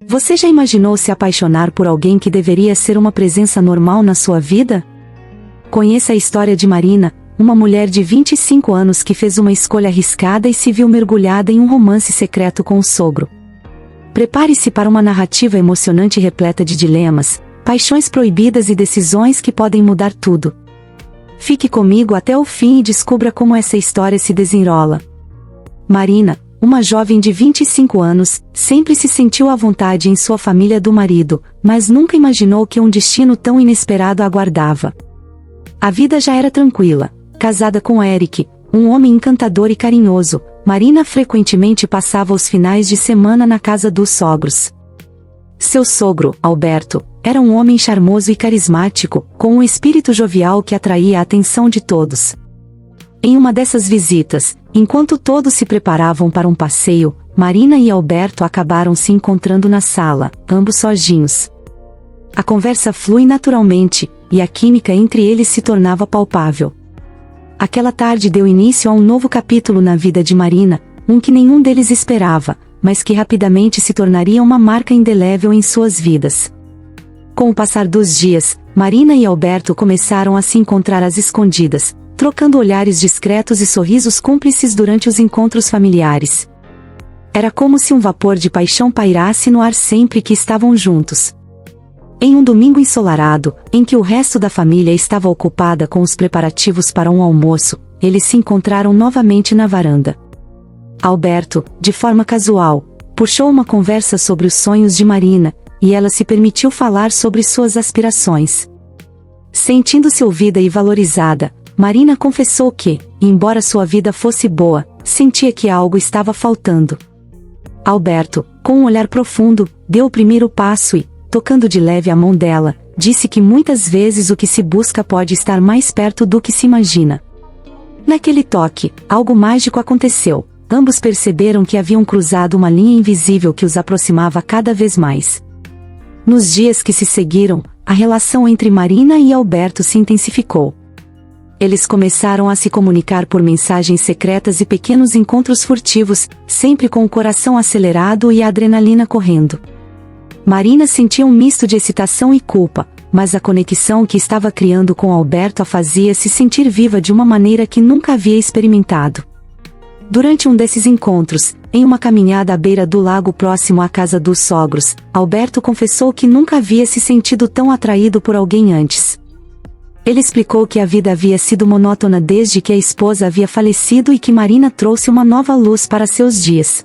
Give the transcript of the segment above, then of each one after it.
Você já imaginou se apaixonar por alguém que deveria ser uma presença normal na sua vida? Conheça a história de Marina, uma mulher de 25 anos que fez uma escolha arriscada e se viu mergulhada em um romance secreto com o sogro. Prepare-se para uma narrativa emocionante repleta de dilemas, paixões proibidas e decisões que podem mudar tudo. Fique comigo até o fim e descubra como essa história se desenrola. Marina, uma jovem de 25 anos, sempre se sentiu à vontade em sua família do marido, mas nunca imaginou que um destino tão inesperado a aguardava. A vida já era tranquila. Casada com Eric, um homem encantador e carinhoso, Marina frequentemente passava os finais de semana na casa dos sogros. Seu sogro, Alberto, era um homem charmoso e carismático, com um espírito jovial que atraía a atenção de todos. Em uma dessas visitas, enquanto todos se preparavam para um passeio, Marina e Alberto acabaram se encontrando na sala, ambos sozinhos. A conversa flui naturalmente, e a química entre eles se tornava palpável. Aquela tarde deu início a um novo capítulo na vida de Marina, um que nenhum deles esperava, mas que rapidamente se tornaria uma marca indelével em suas vidas. Com o passar dos dias, Marina e Alberto começaram a se encontrar às escondidas, trocando olhares discretos e sorrisos cúmplices durante os encontros familiares. Era como se um vapor de paixão pairasse no ar sempre que estavam juntos. Em um domingo ensolarado, em que o resto da família estava ocupada com os preparativos para um almoço, eles se encontraram novamente na varanda. Alberto, de forma casual, puxou uma conversa sobre os sonhos de Marina, e ela se permitiu falar sobre suas aspirações. Sentindo-se ouvida e valorizada, Marina confessou que, embora sua vida fosse boa, sentia que algo estava faltando. Alberto, com um olhar profundo, deu o primeiro passo e, tocando de leve a mão dela, disse que muitas vezes o que se busca pode estar mais perto do que se imagina. Naquele toque, algo mágico aconteceu. Ambos perceberam que haviam cruzado uma linha invisível que os aproximava cada vez mais. Nos dias que se seguiram, a relação entre Marina e Alberto se intensificou. Eles começaram a se comunicar por mensagens secretas e pequenos encontros furtivos, sempre com o coração acelerado e a adrenalina correndo. Marina sentia um misto de excitação e culpa, mas a conexão que estava criando com Alberto a fazia se sentir viva de uma maneira que nunca havia experimentado. Durante um desses encontros, em uma caminhada à beira do lago próximo à casa dos sogros, Alberto confessou que nunca havia se sentido tão atraído por alguém antes. Ele explicou que a vida havia sido monótona desde que a esposa havia falecido e que Marina trouxe uma nova luz para seus dias.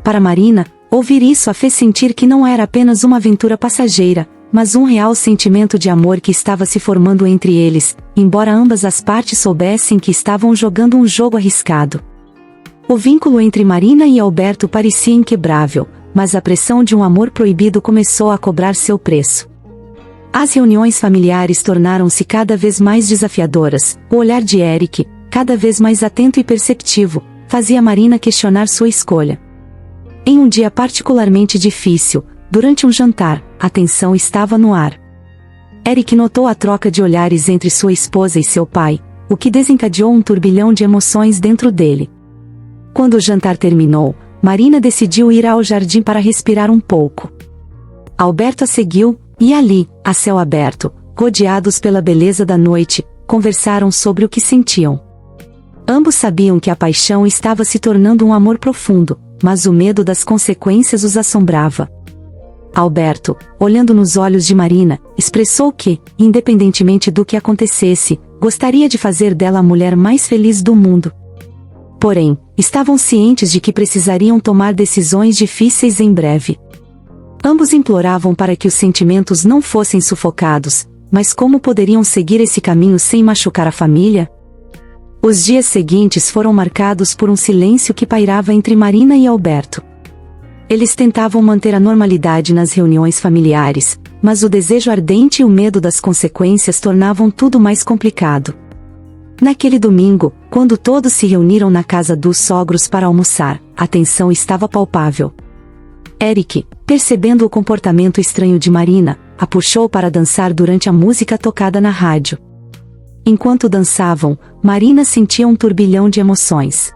Para Marina, ouvir isso a fez sentir que não era apenas uma aventura passageira, mas um real sentimento de amor que estava se formando entre eles, embora ambas as partes soubessem que estavam jogando um jogo arriscado. O vínculo entre Marina e Alberto parecia inquebrável, mas a pressão de um amor proibido começou a cobrar seu preço. As reuniões familiares tornaram-se cada vez mais desafiadoras. O olhar de Eric, cada vez mais atento e perceptivo, fazia Marina questionar sua escolha. Em um dia particularmente difícil, durante um jantar, a tensão estava no ar. Eric notou a troca de olhares entre sua esposa e seu pai, o que desencadeou um turbilhão de emoções dentro dele. Quando o jantar terminou, Marina decidiu ir ao jardim para respirar um pouco. Alberto a seguiu, e ali, a céu aberto, rodeados pela beleza da noite, conversaram sobre o que sentiam. Ambos sabiam que a paixão estava se tornando um amor profundo, mas o medo das consequências os assombrava. Alberto, olhando nos olhos de Marina, expressou que, independentemente do que acontecesse, gostaria de fazer dela a mulher mais feliz do mundo. Porém, estavam cientes de que precisariam tomar decisões difíceis em breve. Ambos imploravam para que os sentimentos não fossem sufocados, mas como poderiam seguir esse caminho sem machucar a família? Os dias seguintes foram marcados por um silêncio que pairava entre Marina e Alberto. Eles tentavam manter a normalidade nas reuniões familiares, mas o desejo ardente e o medo das consequências tornavam tudo mais complicado. Naquele domingo, quando todos se reuniram na casa dos sogros para almoçar, a tensão estava palpável. Eric, percebendo o comportamento estranho de Marina, a puxou para dançar durante a música tocada na rádio. Enquanto dançavam, Marina sentia um turbilhão de emoções.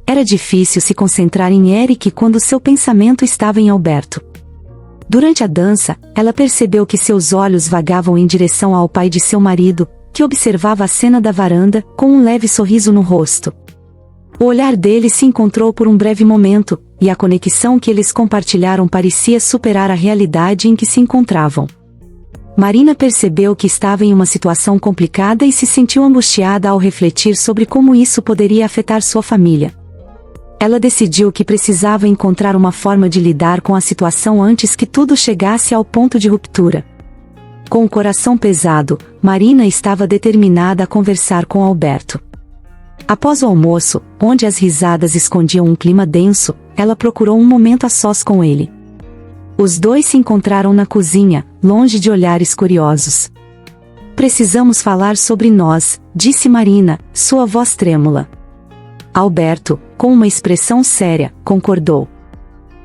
Era difícil se concentrar em Eric quando seu pensamento estava em Alberto. Durante a dança, ela percebeu que seus olhos vagavam em direção ao pai de seu marido, que observava a cena da varanda, com um leve sorriso no rosto. O olhar dele se encontrou por um breve momento, e a conexão que eles compartilharam parecia superar a realidade em que se encontravam. Marina percebeu que estava em uma situação complicada e se sentiu angustiada ao refletir sobre como isso poderia afetar sua família. Ela decidiu que precisava encontrar uma forma de lidar com a situação antes que tudo chegasse ao ponto de ruptura. Com o coração pesado, Marina estava determinada a conversar com Alberto. Após o almoço, onde as risadas escondiam um clima denso, ela procurou um momento a sós com ele. Os dois se encontraram na cozinha, longe de olhares curiosos. "Precisamos falar sobre nós", disse Marina, sua voz trêmula. Alberto, com uma expressão séria, concordou.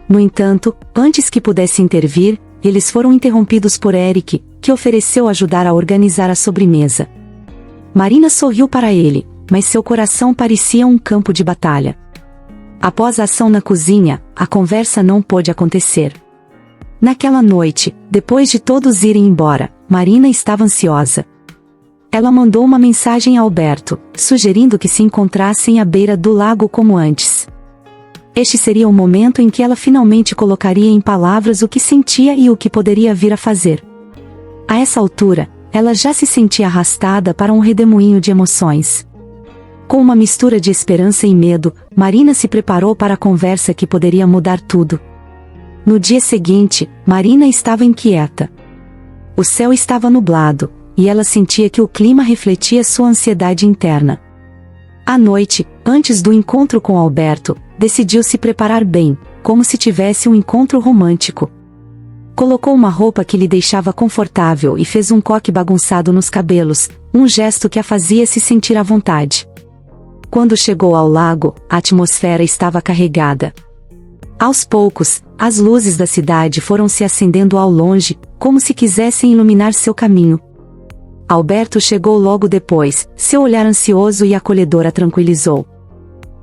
No entanto, antes que pudesse intervir, eles foram interrompidos por Eric, que ofereceu ajudar a organizar a sobremesa. Marina sorriu para ele, mas seu coração parecia um campo de batalha. Após a ação na cozinha, a conversa não pôde acontecer. Naquela noite, depois de todos irem embora, Marina estava ansiosa. Ela mandou uma mensagem a Alberto, sugerindo que se encontrassem à beira do lago como antes. Este seria o momento em que ela finalmente colocaria em palavras o que sentia e o que poderia vir a fazer. A essa altura, ela já se sentia arrastada para um redemoinho de emoções. Com uma mistura de esperança e medo, Marina se preparou para a conversa que poderia mudar tudo. No dia seguinte, Marina estava inquieta. O céu estava nublado, e ela sentia que o clima refletia sua ansiedade interna. À noite, antes do encontro com Alberto, decidiu se preparar bem, como se tivesse um encontro romântico. Colocou uma roupa que lhe deixava confortável e fez um coque bagunçado nos cabelos, um gesto que a fazia se sentir à vontade. Quando chegou ao lago, a atmosfera estava carregada. Aos poucos, as luzes da cidade foram se acendendo ao longe, como se quisessem iluminar seu caminho. Alberto chegou logo depois, seu olhar ansioso e acolhedor a tranquilizou.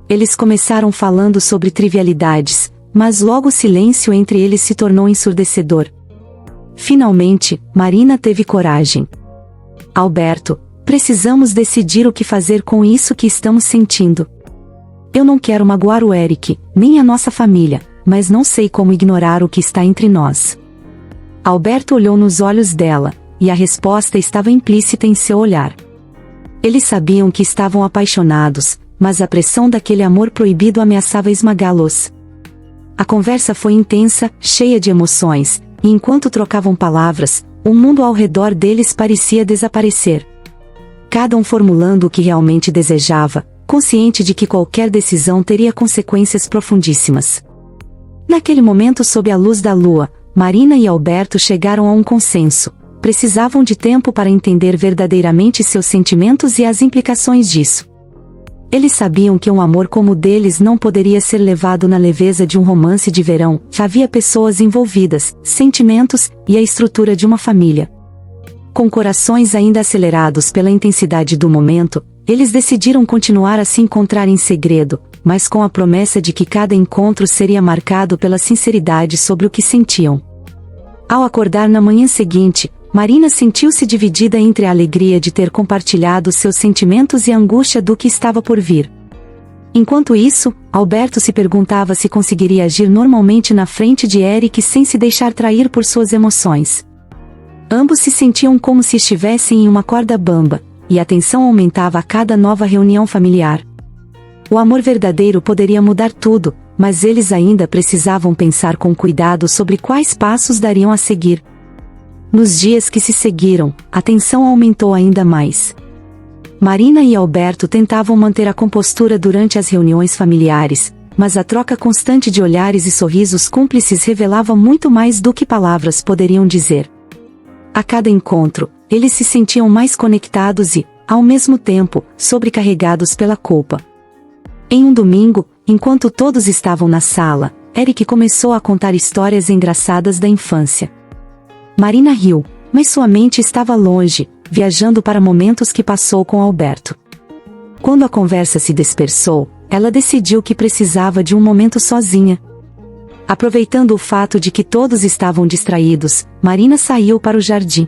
Eles começaram falando sobre trivialidades, mas logo o silêncio entre eles se tornou ensurdecedor. Finalmente, Marina teve coragem. "Alberto, precisamos decidir o que fazer com isso que estamos sentindo. Eu não quero magoar o Eric, nem a nossa família, mas não sei como ignorar o que está entre nós." Alberto olhou nos olhos dela, e a resposta estava implícita em seu olhar. Eles sabiam que estavam apaixonados, mas a pressão daquele amor proibido ameaçava esmagá-los. A conversa foi intensa, cheia de emoções, e enquanto trocavam palavras, o mundo ao redor deles parecia desaparecer. Cada um formulando o que realmente desejava, consciente de que qualquer decisão teria consequências profundíssimas. Naquele momento, sob a luz da lua, Marina e Alberto chegaram a um consenso. Precisavam de tempo para entender verdadeiramente seus sentimentos e as implicações disso. Eles sabiam que um amor como o deles não poderia ser levado na leveza de um romance de verão. Havia pessoas envolvidas, sentimentos, e a estrutura de uma família. Com corações ainda acelerados pela intensidade do momento, eles decidiram continuar a se encontrar em segredo, mas com a promessa de que cada encontro seria marcado pela sinceridade sobre o que sentiam. Ao acordar na manhã seguinte, Marina sentiu-se dividida entre a alegria de ter compartilhado seus sentimentos e a angústia do que estava por vir. Enquanto isso, Alberto se perguntava se conseguiria agir normalmente na frente de Eric sem se deixar trair por suas emoções. Ambos se sentiam como se estivessem em uma corda bamba, e a tensão aumentava a cada nova reunião familiar. O amor verdadeiro poderia mudar tudo, mas eles ainda precisavam pensar com cuidado sobre quais passos dariam a seguir. Nos dias que se seguiram, a tensão aumentou ainda mais. Marina e Alberto tentavam manter a compostura durante as reuniões familiares, mas a troca constante de olhares e sorrisos cúmplices revelava muito mais do que palavras poderiam dizer. A cada encontro, eles se sentiam mais conectados e, ao mesmo tempo, sobrecarregados pela culpa. Em um domingo, enquanto todos estavam na sala, Eric começou a contar histórias engraçadas da infância. Marina riu, mas sua mente estava longe, viajando para momentos que passou com Alberto. Quando a conversa se dispersou, ela decidiu que precisava de um momento sozinha. Aproveitando o fato de que todos estavam distraídos, Marina saiu para o jardim.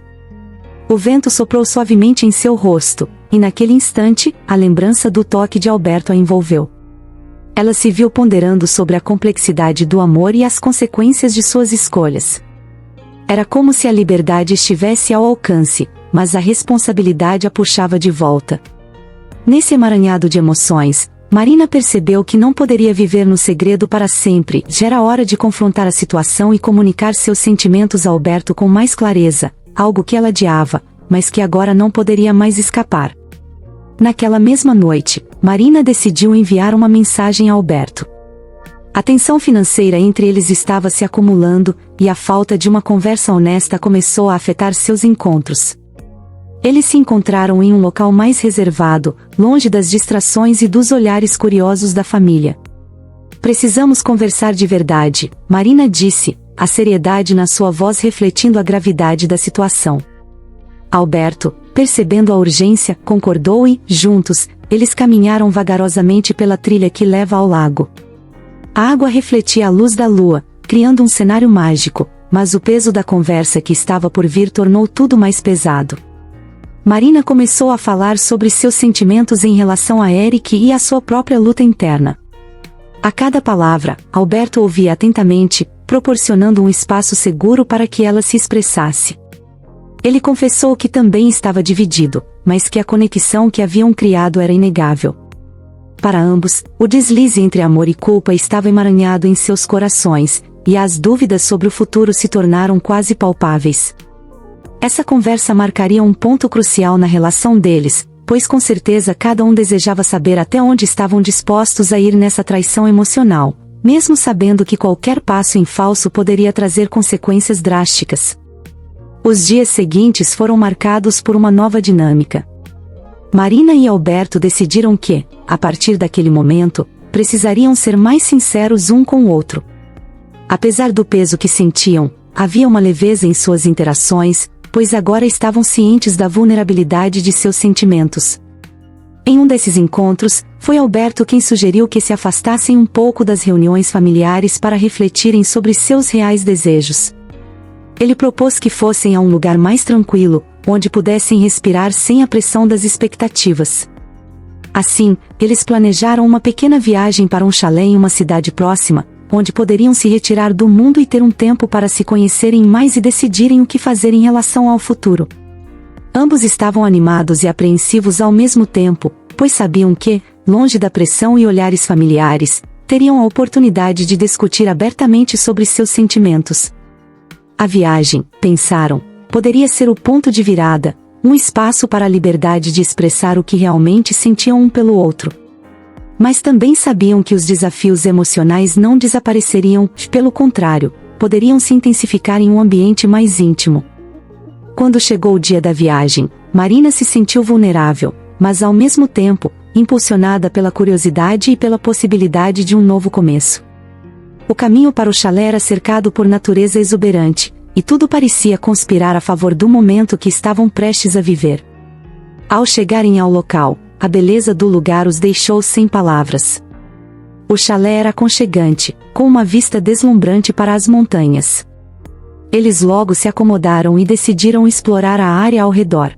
O vento soprou suavemente em seu rosto, e naquele instante, a lembrança do toque de Alberto a envolveu. Ela se viu ponderando sobre a complexidade do amor e as consequências de suas escolhas. Era como se a liberdade estivesse ao alcance, mas a responsabilidade a puxava de volta. Nesse emaranhado de emoções, Marina percebeu que não poderia viver no segredo para sempre. Já era hora de confrontar a situação e comunicar seus sentimentos a Alberto com mais clareza, algo que ela adiava, mas que agora não poderia mais escapar. Naquela mesma noite, Marina decidiu enviar uma mensagem a Alberto. A tensão financeira entre eles estava se acumulando, e a falta de uma conversa honesta começou a afetar seus encontros. Eles se encontraram em um local mais reservado, longe das distrações e dos olhares curiosos da família. Precisamos conversar de verdade, Marina disse, a seriedade na sua voz refletindo a gravidade da situação. Alberto, percebendo a urgência, concordou e, juntos, eles caminharam vagarosamente pela trilha que leva ao lago. A água refletia a luz da lua, criando um cenário mágico, mas o peso da conversa que estava por vir tornou tudo mais pesado. Marina começou a falar sobre seus sentimentos em relação a Eric e a sua própria luta interna. A cada palavra, Alberto ouvia atentamente, proporcionando um espaço seguro para que ela se expressasse. Ele confessou que também estava dividido, mas que a conexão que haviam criado era inegável. Para ambos, o deslize entre amor e culpa estava emaranhado em seus corações, e as dúvidas sobre o futuro se tornaram quase palpáveis. Essa conversa marcaria um ponto crucial na relação deles, pois com certeza cada um desejava saber até onde estavam dispostos a ir nessa traição emocional, mesmo sabendo que qualquer passo em falso poderia trazer consequências drásticas. Os dias seguintes foram marcados por uma nova dinâmica. Marina e Alberto decidiram que, a partir daquele momento, precisariam ser mais sinceros um com o outro. Apesar do peso que sentiam, havia uma leveza em suas interações, pois agora estavam cientes da vulnerabilidade de seus sentimentos. Em um desses encontros, foi Alberto quem sugeriu que se afastassem um pouco das reuniões familiares para refletirem sobre seus reais desejos. Ele propôs que fossem a um lugar mais tranquilo, onde pudessem respirar sem a pressão das expectativas. Assim, eles planejaram uma pequena viagem para um chalé em uma cidade próxima, onde poderiam se retirar do mundo e ter um tempo para se conhecerem mais e decidirem o que fazer em relação ao futuro. Ambos estavam animados e apreensivos ao mesmo tempo, pois sabiam que, longe da pressão e olhares familiares, teriam a oportunidade de discutir abertamente sobre seus sentimentos. A viagem, pensaram, poderia ser o ponto de virada, um espaço para a liberdade de expressar o que realmente sentiam um pelo outro. Mas também sabiam que os desafios emocionais não desapareceriam, pelo contrário, poderiam se intensificar em um ambiente mais íntimo. Quando chegou o dia da viagem, Marina se sentiu vulnerável, mas ao mesmo tempo, impulsionada pela curiosidade e pela possibilidade de um novo começo. O caminho para o chalé era cercado por natureza exuberante, e tudo parecia conspirar a favor do momento que estavam prestes a viver. Ao chegarem ao local, a beleza do lugar os deixou sem palavras. O chalé era aconchegante, com uma vista deslumbrante para as montanhas. Eles logo se acomodaram e decidiram explorar a área ao redor.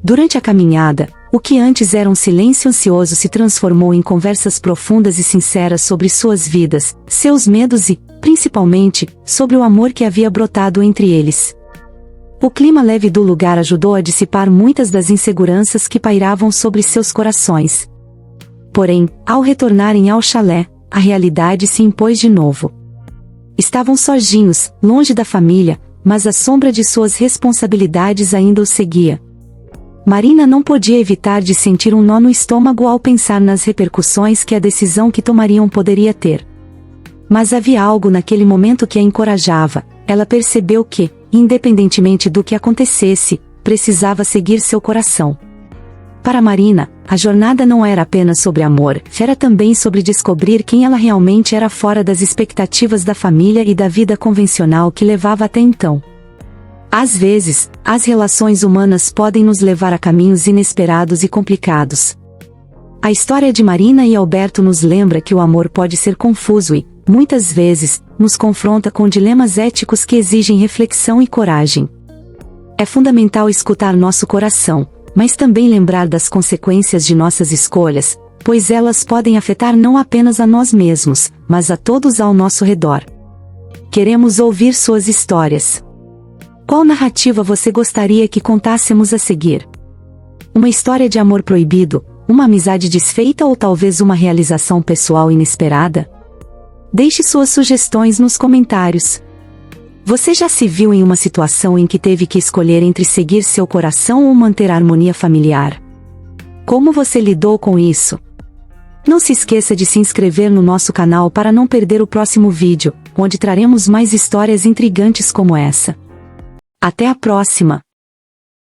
Durante a caminhada, o que antes era um silêncio ansioso se transformou em conversas profundas e sinceras sobre suas vidas, seus medos e, principalmente, sobre o amor que havia brotado entre eles. O clima leve do lugar ajudou a dissipar muitas das inseguranças que pairavam sobre seus corações. Porém, ao retornarem ao chalé, a realidade se impôs de novo. Estavam sozinhos, longe da família, mas a sombra de suas responsabilidades ainda os seguia. Marina não podia evitar de sentir um nó no estômago ao pensar nas repercussões que a decisão que tomariam poderia ter. Mas havia algo naquele momento que a encorajava. Ela percebeu que, independentemente do que acontecesse, precisava seguir seu coração. Para Marina, a jornada não era apenas sobre amor, era também sobre descobrir quem ela realmente era fora das expectativas da família e da vida convencional que levava até então. Às vezes, as relações humanas podem nos levar a caminhos inesperados e complicados. A história de Marina e Alberto nos lembra que o amor pode ser confuso e, muitas vezes, nos confronta com dilemas éticos que exigem reflexão e coragem. É fundamental escutar nosso coração, mas também lembrar das consequências de nossas escolhas, pois elas podem afetar não apenas a nós mesmos, mas a todos ao nosso redor. Queremos ouvir suas histórias. Qual narrativa você gostaria que contássemos a seguir? Uma história de amor proibido, uma amizade desfeita ou talvez uma realização pessoal inesperada? Deixe suas sugestões nos comentários. Você já se viu em uma situação em que teve que escolher entre seguir seu coração ou manter a harmonia familiar? Como você lidou com isso? Não se esqueça de se inscrever no nosso canal para não perder o próximo vídeo, onde traremos mais histórias intrigantes como essa. Até a próxima!